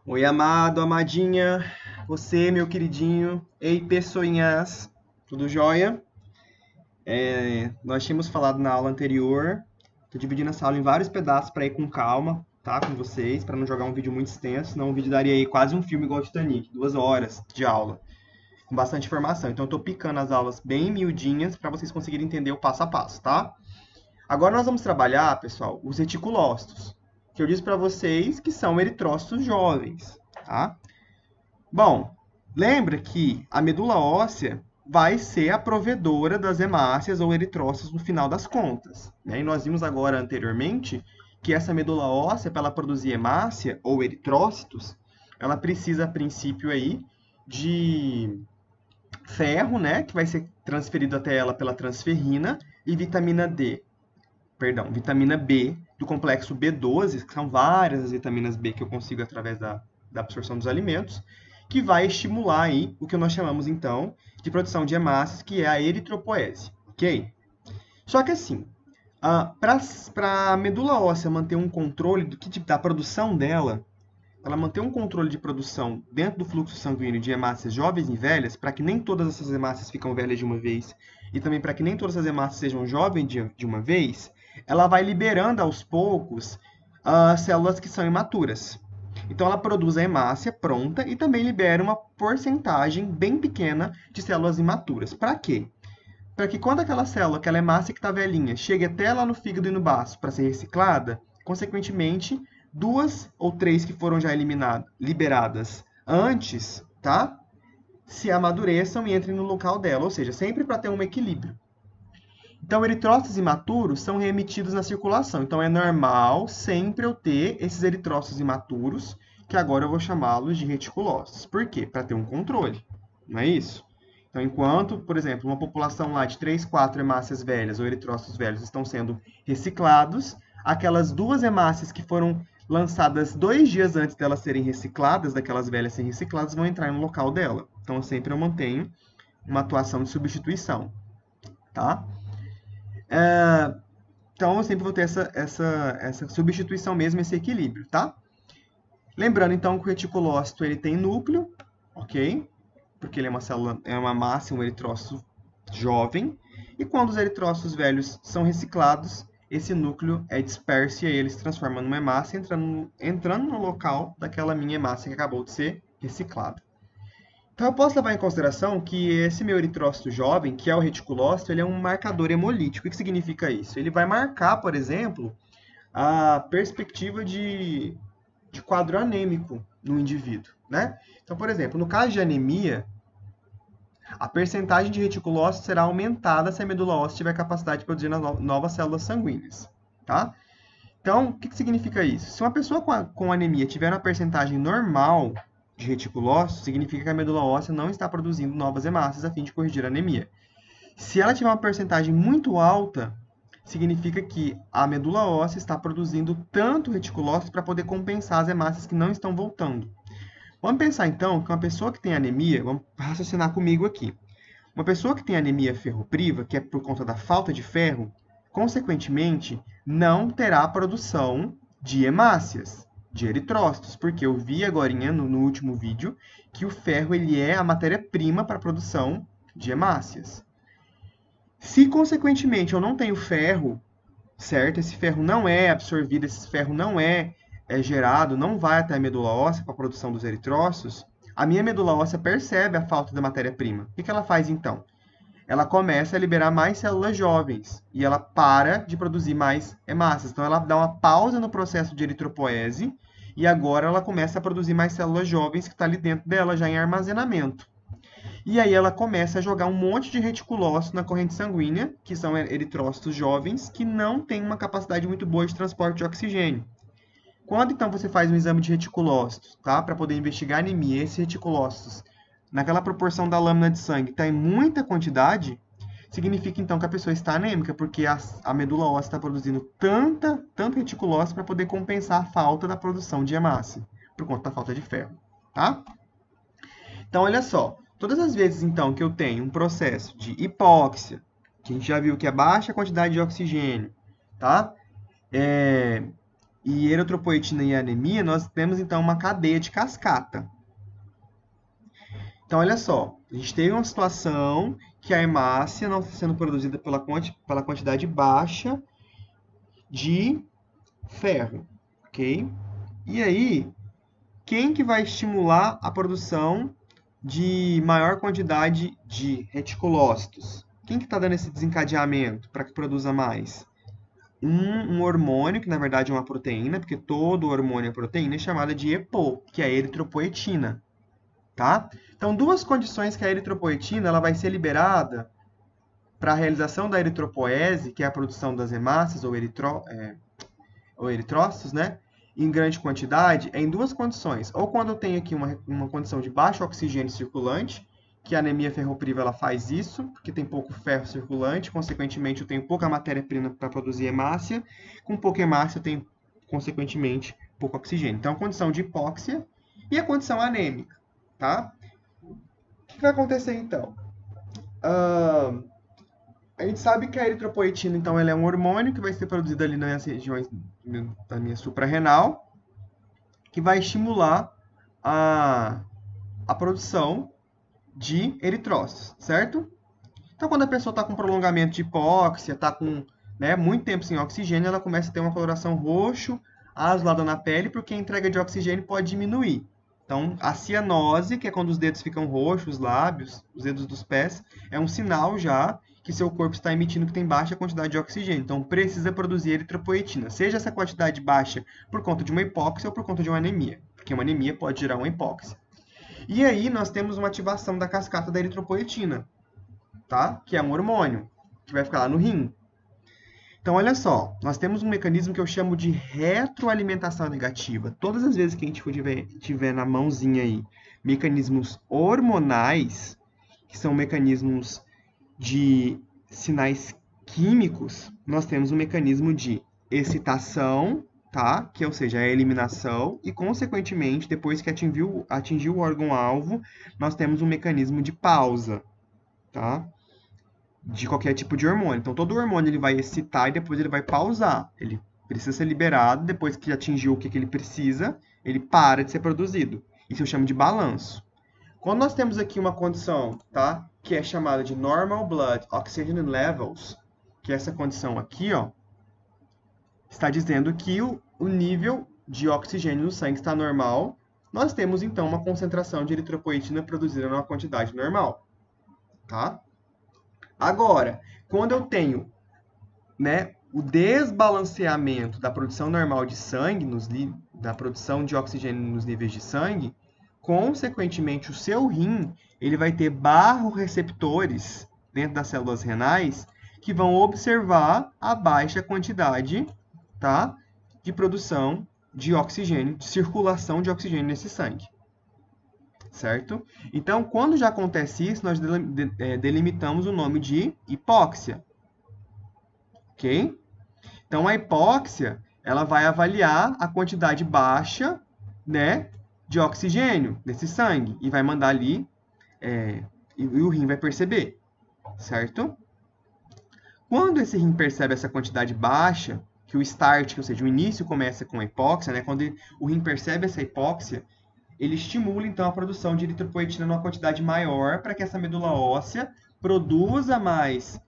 Oi, amado, amadinha, você, meu queridinho, ei, pessoinhas, tudo jóia? Nós tínhamos falado na aula anterior, tô dividindo essa aula em vários pedaços para ir com calma, tá, com vocês, para não jogar um vídeo muito extenso, senão o vídeo daria aí quase um filme igual Titanic, 2 horas de aula, com bastante informação. Então eu tô picando as aulas bem miudinhas para vocês conseguirem entender o passo a passo, tá? Agora nós vamos trabalhar, pessoal, os reticulócitos, que eu disse para vocês que são eritrócitos jovens, tá? Bom, lembra que a medula óssea vai ser a provedora das hemácias ou eritrócitos no final das contas, né? E nós vimos agora anteriormente que essa medula óssea, para ela produzir hemácia ou eritrócitos, ela precisa, a princípio, aí, de ferro, né, que vai ser transferido até ela pela transferrina, e vitamina B do complexo B12, que são várias as vitaminas B que eu consigo através da absorção dos alimentos, que vai estimular aí o que nós chamamos então de produção de hemácias, que é a eritropoese, ok? Só que assim, para a medula óssea manter um controle da produção dela, ela manter um controle de produção dentro do fluxo sanguíneo de hemácias jovens e velhas, para que nem todas essas hemácias ficam velhas de uma vez, e também para que nem todas as hemácias sejam jovens de uma vez, ela vai liberando aos poucos as células que são imaturas. Então ela produz a hemácia pronta e também libera uma porcentagem bem pequena de células imaturas. Para quê? Para que quando aquela célula, aquela hemácia que está velhinha, chegue até lá no fígado e no baço para ser reciclada, consequentemente, 2 ou 3 que foram já liberadas antes, tá? Se amadureçam e entrem no local dela, ou seja, sempre para ter um equilíbrio. Então, eritrócitos imaturos são reemitidos na circulação. Então, é normal sempre eu ter esses eritrócitos imaturos, que agora eu vou chamá-los de reticulócitos. Por quê? Para ter um controle, não é isso? Então, enquanto, por exemplo, uma população lá de 3, 4 hemácias velhas ou eritrócitos velhos estão sendo reciclados, aquelas 2 hemácias que foram lançadas 2 dias antes delas serem recicladas, daquelas velhas serem recicladas, vão entrar no local dela. Então, sempre eu mantenho uma atuação de substituição, tá? Então, eu sempre vou ter essa substituição mesmo, esse equilíbrio, tá? Lembrando, então, que o reticulócito ele tem núcleo, ok? Porque ele é uma célula, é uma massa, um eritrócito jovem. E quando os eritrócitos velhos são reciclados, esse núcleo é disperso e aí ele se transforma numa hemácia, entrando no local daquela minha hemácia que acabou de ser reciclada. Então, eu posso levar em consideração que esse meu eritrócito jovem, que é o reticulócito, ele é um marcador hemolítico. O que significa isso? Ele vai marcar, por exemplo, a perspectiva de quadro anêmico no indivíduo, né? Então, por exemplo, no caso de anemia, a percentagem de reticulócitos será aumentada se a medula óssea tiver capacidade de produzir novas células sanguíneas, tá? Então, o que significa isso? Se uma pessoa com anemia tiver uma percentagem normal de reticulócitos, significa que a medula óssea não está produzindo novas hemácias a fim de corrigir a anemia. Se ela tiver uma percentagem muito alta, significa que a medula óssea está produzindo tanto reticulócitos para poder compensar as hemácias que não estão voltando. Vamos pensar então que uma pessoa que tem anemia, vamos raciocinar comigo aqui. Uma pessoa que tem anemia ferropriva, que é por conta da falta de ferro, consequentemente, não terá produção de hemácias, de eritrócitos, porque eu vi agora no último vídeo que o ferro ele é a matéria-prima para a produção de hemácias. Se, consequentemente, eu não tenho ferro, certo? Esse ferro não é absorvido, esse ferro não é gerado, não vai até a medula óssea para a produção dos eritrócitos, a minha medula óssea percebe a falta da matéria-prima. O que ela faz, então? Ela começa a liberar mais células jovens e ela para de produzir mais hemácias. Então, ela dá uma pausa no processo de eritropoese e agora ela começa a produzir mais células jovens que está ali dentro dela, já em armazenamento. E aí ela começa a jogar um monte de reticulócitos na corrente sanguínea, que são eritrócitos jovens, que não têm uma capacidade muito boa de transporte de oxigênio. Quando então você faz um exame de reticulócitos, tá? Para poder investigar anemia, esses reticulócitos, naquela proporção da lâmina de sangue, está em muita quantidade, significa então que a pessoa está anêmica, porque a medula óssea está produzindo tanto reticulócito para poder compensar a falta da produção de hemácia, por conta da falta de ferro, tá? Então, olha só, todas as vezes então que eu tenho um processo de hipóxia, que a gente já viu que é baixa quantidade de oxigênio, tá? e eritropoetina e anemia, nós temos então uma cadeia de cascata. Então, olha só, a gente teve uma situação que a hemácia não está sendo produzida pela quantidade baixa de ferro, ok? E aí, quem que vai estimular a produção de maior quantidade de reticulócitos? Quem que está dando esse desencadeamento para que produza mais? Um hormônio, que na verdade é uma proteína, porque todo hormônio é proteína, é chamada de EPO, que é a eritropoetina, tá? Então, duas condições que a eritropoetina ela vai ser liberada para a realização da eritropoese, que é a produção das hemácias ou eritrócitos, né? Em grande quantidade, é em duas condições. Ou quando eu tenho aqui uma condição de baixo oxigênio circulante, que a anemia ferropriva ela faz isso, porque tem pouco ferro circulante, consequentemente eu tenho pouca matéria-prima para produzir hemácia, com pouca hemácia eu tenho, consequentemente, pouco oxigênio. Então, a condição de hipóxia e a condição anêmica, tá? O que vai acontecer, então? A gente sabe que a eritropoetina, então, ela é um hormônio que vai ser produzido ali nas regiões da minha suprarrenal, que vai estimular a produção de eritrócitos, certo? Então, quando a pessoa está com prolongamento de hipóxia, está com muito tempo sem oxigênio, ela começa a ter uma coloração roxo, azulada na pele, porque a entrega de oxigênio pode diminuir. Então, a cianose, que é quando os dedos ficam roxos, os lábios, os dedos dos pés, é um sinal já que seu corpo está emitindo que tem baixa quantidade de oxigênio. Então, precisa produzir eritropoetina, seja essa quantidade baixa por conta de uma hipóxia ou por conta de uma anemia, porque uma anemia pode gerar uma hipóxia. E aí, nós temos uma ativação da cascata da eritropoetina, tá? Que é um hormônio, que vai ficar lá no rim. Então, olha só, nós temos um mecanismo que eu chamo de retroalimentação negativa. Todas as vezes que a gente tiver na mãozinha aí mecanismos hormonais, que são mecanismos de sinais químicos, nós temos um mecanismo de excitação, tá? Que, ou seja, a eliminação, e, consequentemente, depois que atingiu o órgão-alvo, nós temos um mecanismo de pausa, tá? De qualquer tipo de hormônio. Então, todo hormônio ele vai excitar e depois ele vai pausar. Ele precisa ser liberado, depois que atingiu o que ele precisa, ele para de ser produzido. Isso eu chamo de balanço. Quando nós temos aqui uma condição, tá? Que é chamada de Normal Blood Oxygen Levels, que é essa condição aqui, ó, está dizendo que o nível de oxigênio no sangue está normal, nós temos então uma concentração de eritropoetina produzida numa quantidade normal, tá? Agora, quando eu tenho, o desbalanceamento da produção normal de sangue, da produção de oxigênio nos níveis de sangue, consequentemente o seu rim ele vai ter barroreceptores dentro das células renais que vão observar a baixa quantidade, tá, de produção de oxigênio, de circulação de oxigênio nesse sangue. Certo? Então, quando já acontece isso, nós delimitamos o nome de hipóxia. Ok? Então, a hipóxia, ela vai avaliar a quantidade baixa, de oxigênio nesse sangue e vai mandar ali, e o rim vai perceber, certo? Quando esse rim percebe essa quantidade baixa, que o start, ou seja, o início começa com a hipóxia, quando o rim percebe essa hipóxia, ele estimula, então, a produção de eritropoetina numa quantidade maior para que essa medula óssea produza mais,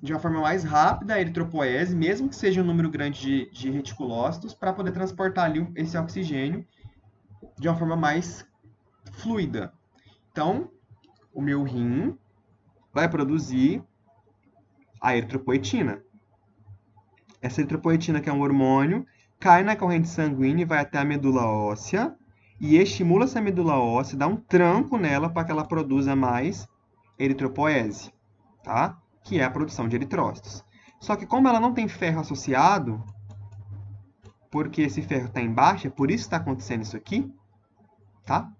de uma forma mais rápida, a eritropoese, mesmo que seja um número grande de reticulócitos, para poder transportar ali esse oxigênio de uma forma mais fluida. Então, o meu rim vai produzir a eritropoetina. Essa eritropoetina, que é um hormônio, cai na corrente sanguínea e vai até a medula óssea e estimula essa medula óssea, dá um tranco nela para que ela produza mais eritropoese, tá? Que é a produção de eritrócitos. Só que como ela não tem ferro associado, porque esse ferro está em baixa, por isso está acontecendo isso aqui, tá?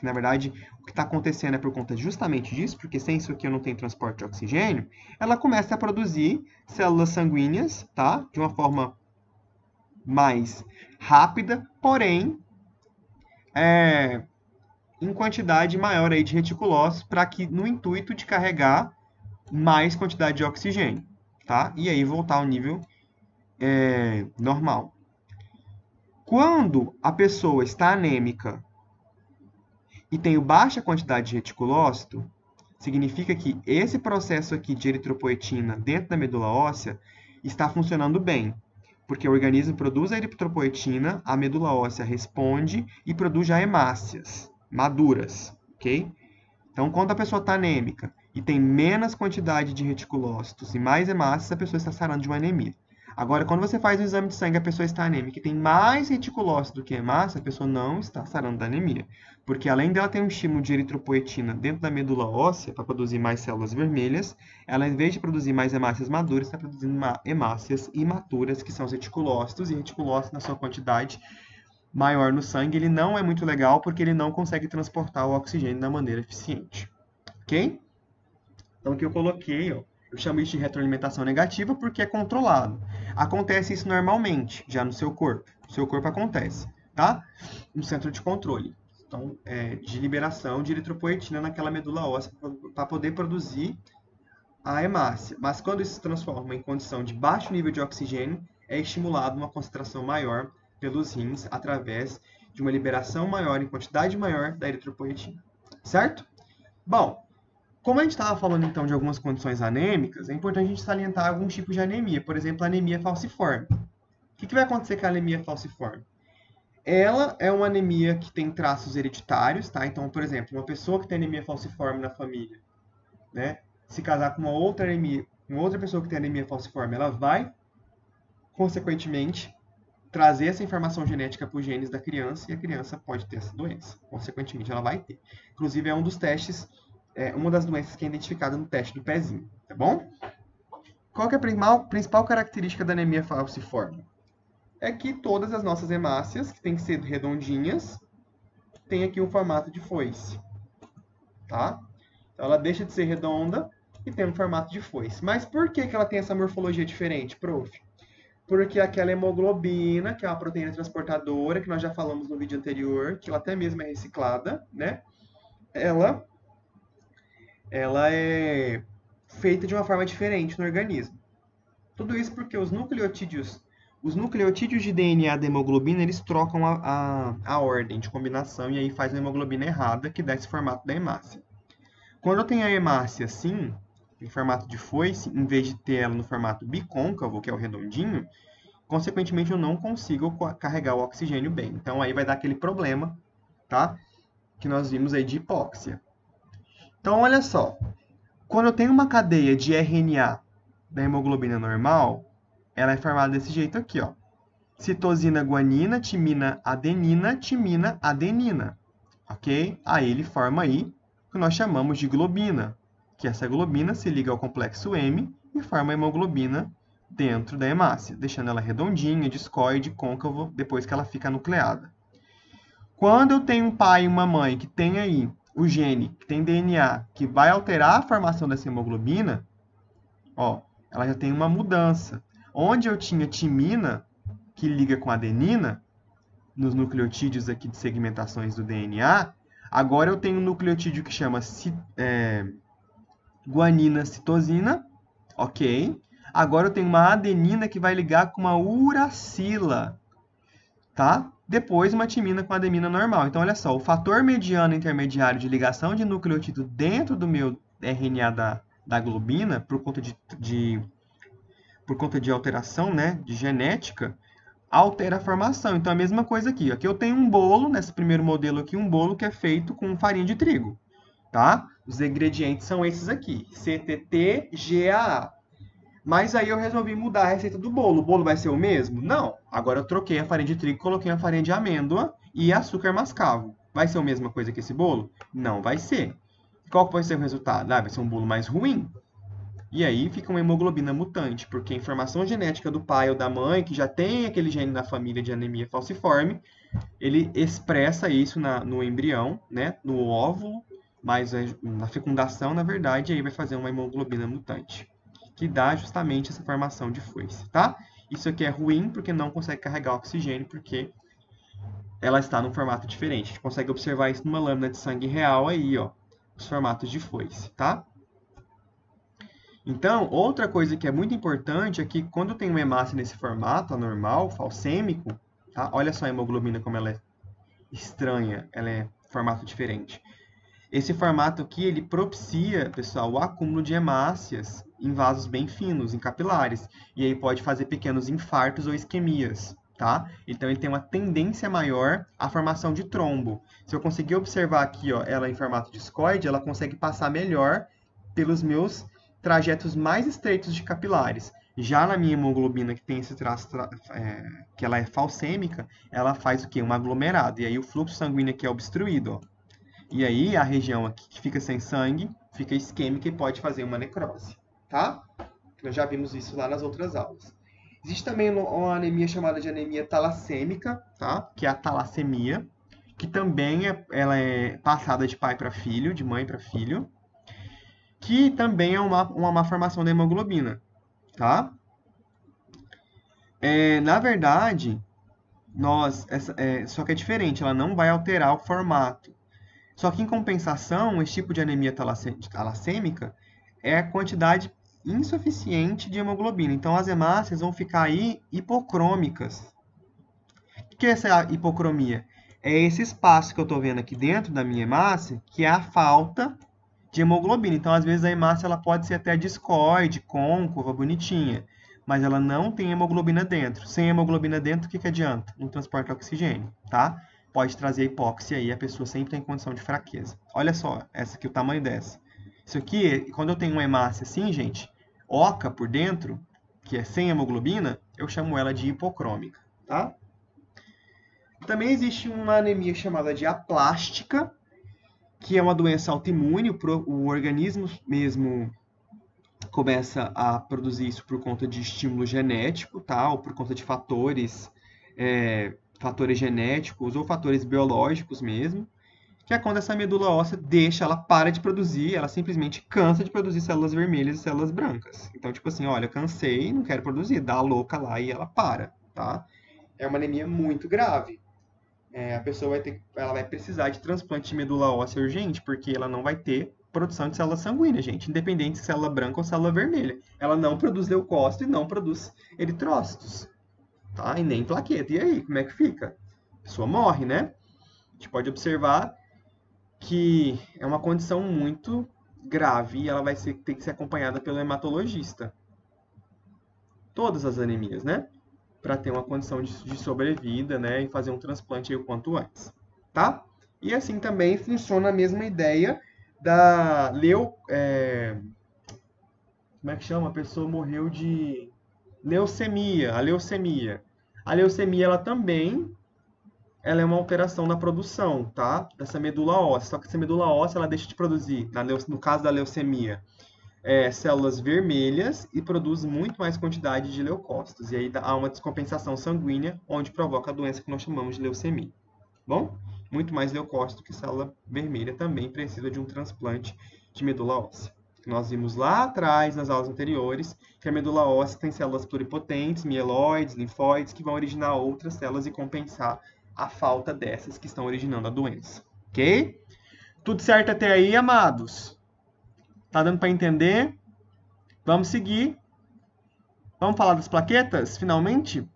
Na verdade, o que está acontecendo é por conta justamente disso, porque sem isso aqui eu não tenho transporte de oxigênio, ela começa a produzir células sanguíneas, tá? De uma forma mais rápida, porém, em quantidade maior aí de reticulócitos, para que no intuito de carregar mais quantidade de oxigênio, tá? E aí voltar ao nível normal. Quando a pessoa está anêmica e tem baixa quantidade de reticulócito, significa que esse processo aqui de eritropoetina dentro da medula óssea está funcionando bem, porque o organismo produz a eritropoetina, a medula óssea responde e produz já hemácias maduras, ok? Então, quando a pessoa está anêmica e tem menos quantidade de reticulócitos e mais hemácias, a pessoa está sarando de uma anemia. Agora, quando você faz o exame de sangue e a pessoa está anêmica e tem mais reticulócito do que hemácia, a pessoa não está sarando da anemia. Porque além dela ter um estímulo de eritropoetina dentro da medula óssea para produzir mais células vermelhas, ela, em vez de produzir mais hemácias maduras, está produzindo hemácias imaturas, que são os reticulócitos, e reticulócitos na sua quantidade maior no sangue, ele não é muito legal porque ele não consegue transportar o oxigênio da maneira eficiente. Ok? Então, o que eu coloquei, ó, eu chamo isso de retroalimentação negativa porque é controlado. Acontece isso normalmente, já no seu corpo. No seu corpo acontece, tá? No centro de controle. Então, de liberação de eritropoetina naquela medula óssea para poder produzir a hemácia. Mas quando isso se transforma em condição de baixo nível de oxigênio, é estimulado uma concentração maior pelos rins através de uma liberação maior em quantidade maior da eritropoetina. Certo? Bom, como a gente estava falando então de algumas condições anêmicas, é importante a gente salientar alguns tipos de anemia. Por exemplo, a anemia falciforme. O que vai acontecer com a anemia falciforme? Ela é uma anemia que tem traços hereditários, tá? Então, por exemplo, uma pessoa que tem anemia falciforme na família, né? Se casar com uma outra anemia, uma outra pessoa que tem anemia falciforme, ela vai, consequentemente, trazer essa informação genética para os genes da criança e a criança pode ter essa doença. Consequentemente, ela vai ter. Inclusive, é um dos testes, uma das doenças que é identificada no teste do pezinho, tá bom? Qual que é a principal característica da anemia falciforme? É que todas as nossas hemácias, que têm que ser redondinhas, têm aqui um formato de foice, tá? Então, ela deixa de ser redonda e tem um formato de foice. Mas por que ela tem essa morfologia diferente, prof? Porque aquela hemoglobina, que é uma proteína transportadora, que nós já falamos no vídeo anterior, que ela até mesmo é reciclada, né? Ela é feita de uma forma diferente no organismo. Tudo isso porque os nucleotídeos de DNA da hemoglobina, eles trocam a ordem de combinação e aí faz uma hemoglobina errada, que dá esse formato da hemácia. Quando eu tenho a hemácia assim, em formato de foice, em vez de ter ela no formato bicôncavo, que é o redondinho, consequentemente eu não consigo carregar o oxigênio bem. Então aí vai dar aquele problema, tá? Que nós vimos aí de hipóxia. Então olha só, quando eu tenho uma cadeia de RNA da hemoglobina normal, ela é formada desse jeito aqui, ó. Citosina, guanina, timina, adenina, ok? Aí ele forma aí o que nós chamamos de globina, que essa globina se liga ao complexo M e forma a hemoglobina dentro da hemácia, deixando ela redondinha, discoide, côncavo, depois que ela fica nucleada. Quando eu tenho um pai e uma mãe que tem aí o gene, que tem DNA, que vai alterar a formação dessa hemoglobina, ó, ela já tem uma mudança. Onde eu tinha timina, que liga com adenina, nos nucleotídeos aqui de segmentações do DNA, agora eu tenho um nucleotídeo que chama guanina citosina, ok? Agora eu tenho uma adenina que vai ligar com uma uracila, tá? Depois uma timina com adenina normal. Então, olha só, o fator mediano intermediário de ligação de nucleotídeo dentro do meu RNA da globina, por conta de alteração, né, de genética, altera a formação. Então, a mesma coisa aqui. Aqui eu tenho um bolo, nesse primeiro modelo aqui, um bolo que é feito com farinha de trigo, tá? Os ingredientes são esses aqui, CTT-GAA. Mas aí eu resolvi mudar a receita do bolo. O bolo vai ser o mesmo? Não. Agora eu troquei a farinha de trigo, coloquei a farinha de amêndoa e açúcar mascavo. Vai ser a mesma coisa que esse bolo? Não vai ser. Qual vai ser o resultado? Vai ser um bolo mais ruim. E aí fica uma hemoglobina mutante, porque a informação genética do pai ou da mãe, que já tem aquele gene na família de anemia falciforme, ele expressa isso no embrião, né, no óvulo, mas na fecundação, na verdade, aí vai fazer uma hemoglobina mutante, que dá justamente essa formação de foice, tá? Isso aqui é ruim porque não consegue carregar oxigênio, porque ela está num formato diferente. A gente consegue observar isso numa lâmina de sangue real aí, ó, os formatos de foice, tá? Então, outra coisa que é muito importante é que quando tem uma hemácia nesse formato anormal, falcêmico, tá? Olha só a hemoglobina como ela é estranha, ela é formato diferente. Esse formato aqui, ele propicia, pessoal, o acúmulo de hemácias em vasos bem finos, em capilares. E aí pode fazer pequenos infartos ou isquemias, tá? Então ele tem uma tendência maior à formação de trombo. Se eu conseguir observar aqui, ó, ela em formato discoide, ela consegue passar melhor pelos meus trajetos mais estreitos de capilares. Já na minha hemoglobina, que tem esse traço, que ela é falcêmica, ela faz o quê? Um aglomerado. E aí o fluxo sanguíneo aqui é obstruído, ó. E aí a região aqui que fica sem sangue fica isquêmica e pode fazer uma necrose, tá? Nós já vimos isso lá nas outras aulas. Existe também uma anemia chamada de anemia talassêmica, tá? Que é a talassemia, que também ela é passada de pai para filho, de mãe para filho, que também é uma má formação da hemoglobina, tá? Na verdade, só que é diferente, ela não vai alterar o formato. Só que, em compensação, esse tipo de anemia talassêmica é a quantidade insuficiente de hemoglobina. Então, as hemácias vão ficar aí hipocrômicas. O que é essa hipocromia? É esse espaço que eu estou vendo aqui dentro da minha hemácia, que é a falta de hemoglobina. Então, às vezes, a hemácia ela pode ser até discoide, côncava, bonitinha, mas ela não tem hemoglobina dentro. Sem hemoglobina dentro, o que adianta? Não transporta oxigênio, tá? Pode trazer hipóxia aí, a pessoa sempre tem condição de fraqueza. Olha só, essa aqui, o tamanho dessa. Isso aqui, quando eu tenho uma hemácia assim, gente, oca por dentro, que é sem hemoglobina, eu chamo ela de hipocrômica, tá? Também existe uma anemia chamada de aplástica, que é uma doença autoimune, o organismo mesmo começa a produzir isso por conta de estímulo genético, tá? Ou por conta de fatores genéticos ou fatores biológicos mesmo, que é quando essa medula óssea ela para de produzir, ela simplesmente cansa de produzir células vermelhas e células brancas. Então, tipo assim, olha, cansei, não quero produzir, dá a louca lá e ela para, tá? É uma anemia muito grave. A pessoa ela vai precisar de transplante de medula óssea urgente, porque ela não vai ter produção de célula sanguínea, gente, independente de célula branca ou célula vermelha. Ela não produz leucócito e não produz eritrócitos, tá? E nem plaqueta. E aí, como é que fica? A pessoa morre, né? A gente pode observar que é uma condição muito grave e ela vai ter que ser acompanhada pelo hematologista. Todas as anemias, né? Para ter uma condição de sobrevida, né? E fazer um transplante aí o quanto antes, tá? E assim também funciona a mesma ideia da como é que chama? A pessoa morreu de leucemia, a leucemia. A leucemia, ela é uma alteração na produção, tá? Dessa medula óssea. Só que essa medula óssea, ela deixa de produzir, no caso da leucemia, células vermelhas e produz muito mais quantidade de leucócitos. E aí há uma descompensação sanguínea, onde provoca a doença que nós chamamos de leucemia. Bom? Muito mais leucócito que célula vermelha também precisa de um transplante de medula óssea. Nós vimos lá atrás, nas aulas anteriores, que a medula óssea tem células pluripotentes, mieloides, linfóides, que vão originar outras células e compensar a falta dessas que estão originando a doença. Ok? Tudo certo até aí, amados? Tá dando para entender? Vamos seguir. Vamos falar das plaquetas, finalmente?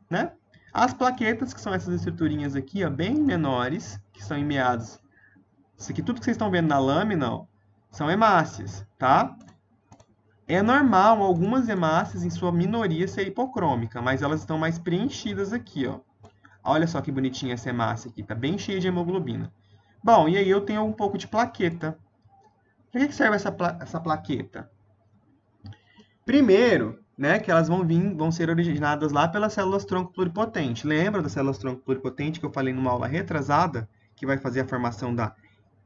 Né? As plaquetas, que são essas estruturinhas aqui, ó, bem menores, que são em meados. Isso aqui, tudo que vocês estão vendo na lâmina, ó, são hemácias, tá? É normal algumas hemácias, em sua minoria, ser hipocrômica, mas elas estão mais preenchidas aqui, ó. Olha só que bonitinha essa hemácia aqui, tá bem cheia de hemoglobina. Bom, e aí eu tenho um pouco de plaqueta. Para que serve essa plaqueta? Primeiro, né, que elas vão ser originadas lá pelas células tronco pluripotente. Lembra das células tronco pluripotente que eu falei numa aula retrasada, que vai fazer a formação da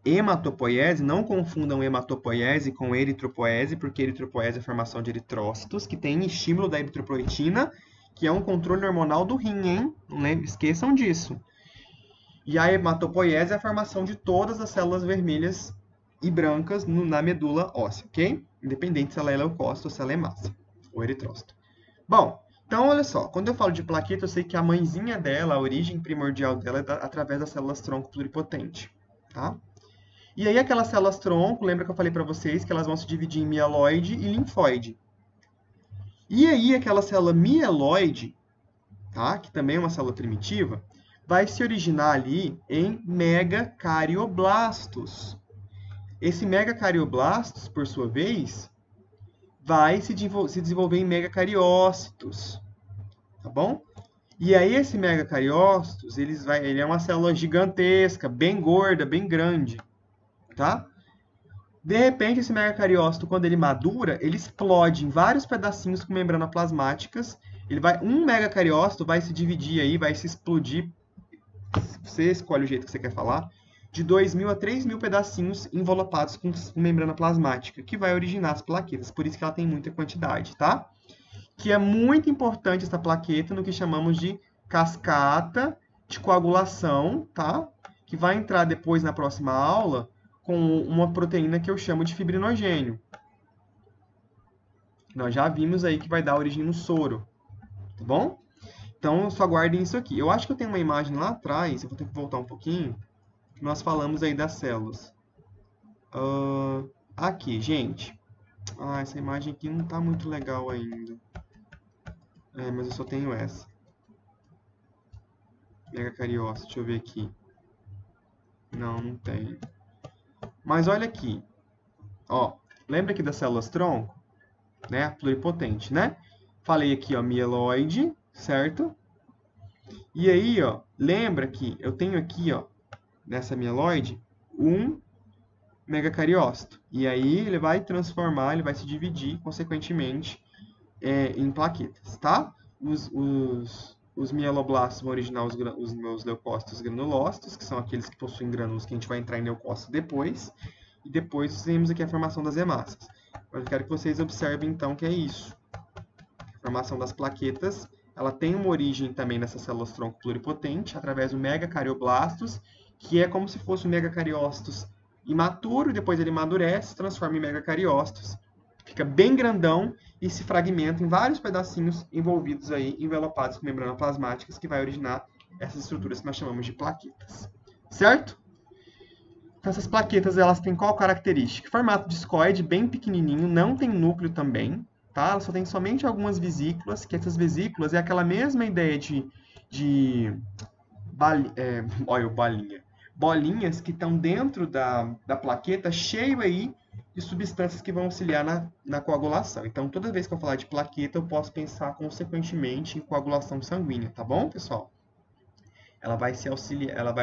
hematopoiese? Não confundam hematopoiese com eritropoiese, porque eritropoiese é a formação de eritrócitos, que tem estímulo da eritropoetina, que é um controle hormonal do rim, hein? Não esqueçam disso. E a hematopoiese é a formação de todas as células vermelhas e brancas na medula óssea, ok? Independente se ela é leucócito ou se ela é hemácia, ou eritrócito. Bom, então olha só, quando eu falo de plaqueta, eu sei que a mãezinha dela, a origem primordial dela é através das células tronco pluripotente, tá? E aí aquelas células tronco, lembra que eu falei para vocês que elas vão se dividir em mieloide e linfóide. E aí aquela célula mieloide, tá? Que também é uma célula primitiva, vai se originar ali em megacardioblastos. Esse megacarioblastos, por sua vez, vai se desenvolver em megacariócitos, tá bom? E aí esse megacariócitos, ele é uma célula gigantesca, bem gorda, bem grande, tá? De repente, esse megacariócito, quando ele madura, ele explode em vários pedacinhos com membrana plasmáticas. Um megacariócito vai se dividir aí, vai se explodir, você escolhe o jeito que você quer falar, de 2.000 a 3.000 pedacinhos envelopados com membrana plasmática, que vai originar as plaquetas. Por isso que ela tem muita quantidade, tá? Que é muito importante essa plaqueta no que chamamos de cascata de coagulação, tá? Que vai entrar depois na próxima aula com uma proteína que eu chamo de fibrinogênio. Nós já vimos aí que vai dar origem no soro, tá bom? Então, só guardem isso aqui. Eu acho que eu tenho uma imagem lá atrás, eu vou ter que voltar um pouquinho, que nós falamos aí das células. Aqui, gente. Essa imagem aqui não está muito legal ainda. Mas eu só tenho essa. Megacariócito, deixa eu ver aqui. Não tem. Mas olha aqui. Ó, lembra aqui das células tronco? Né? Pluripotente, né? Falei aqui, ó, mieloide, certo? E aí, ó, lembra que eu tenho aqui, ó, nessa mieloide, um megacariócito. E aí ele vai transformar, ele vai se dividir, consequentemente, em plaquetas, tá? Os mieloblastos vão originar os meus leucócitos granulócitos, que são aqueles que possuem grânulos que a gente vai entrar em leucócito depois. E depois temos aqui a formação das hemácias. Eu quero que vocês observem, então, que é isso. A formação das plaquetas, ela tem uma origem também nessas células tronco pluripotente, através do megacarioblastos, que é como se fosse um megacariócitos imaturo, depois ele amadurece, se transforma em megacariócitos, fica bem grandão e se fragmenta em vários pedacinhos envolvidos aí, envelopados com membrana plasmáticas, que vai originar essas estruturas que nós chamamos de plaquetas. Certo? Então, essas plaquetas, elas têm qual característica? Formato discoide, bem pequenininho, não tem núcleo também, tá? Ela só tem somente algumas vesículas, que essas vesículas é aquela mesma ideia de bolinhas que estão dentro da plaqueta, cheio aí de substâncias que vão auxiliar na coagulação. Então, toda vez que eu falar de plaqueta, eu posso pensar consequentemente em coagulação sanguínea, tá bom, pessoal? Ela vai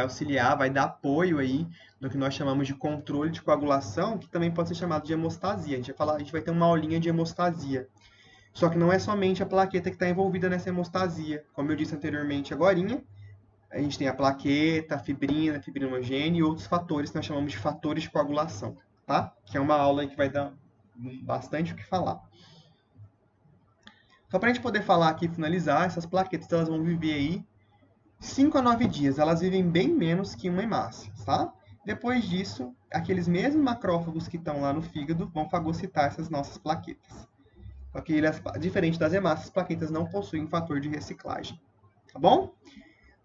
auxiliar, vai dar apoio aí no que nós chamamos de controle de coagulação, que também pode ser chamado de hemostasia. A gente vai ter uma aulinha de hemostasia. Só que não é somente a plaqueta que está envolvida nessa hemostasia. Como eu disse anteriormente agorinha, a gente tem a plaqueta, a fibrina, a fibrinogênio e outros fatores que nós chamamos de fatores de coagulação, tá? Que é uma aula que vai dar bastante o que falar. Só para a gente poder falar aqui e finalizar, essas plaquetas elas vão viver aí 5 a 9 dias, elas vivem bem menos que uma hemácia, tá? Depois disso, aqueles mesmos macrófagos que estão lá no fígado vão fagocitar essas nossas plaquetas. Só que, diferente das hemácias, as plaquetas não possuem fator de reciclagem, tá bom?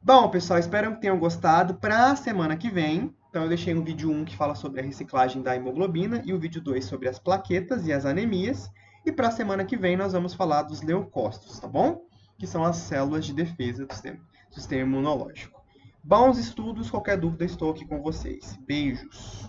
Bom, pessoal, espero que tenham gostado. Para a semana que vem, então eu deixei um vídeo 1 que fala sobre a reciclagem da hemoglobina e o vídeo 2 sobre as plaquetas e as anemias. E para a semana que vem nós vamos falar dos leucócitos, tá bom? Que são as células de defesa do sistema imunológico. Bons estudos, qualquer dúvida estou aqui com vocês. Beijos!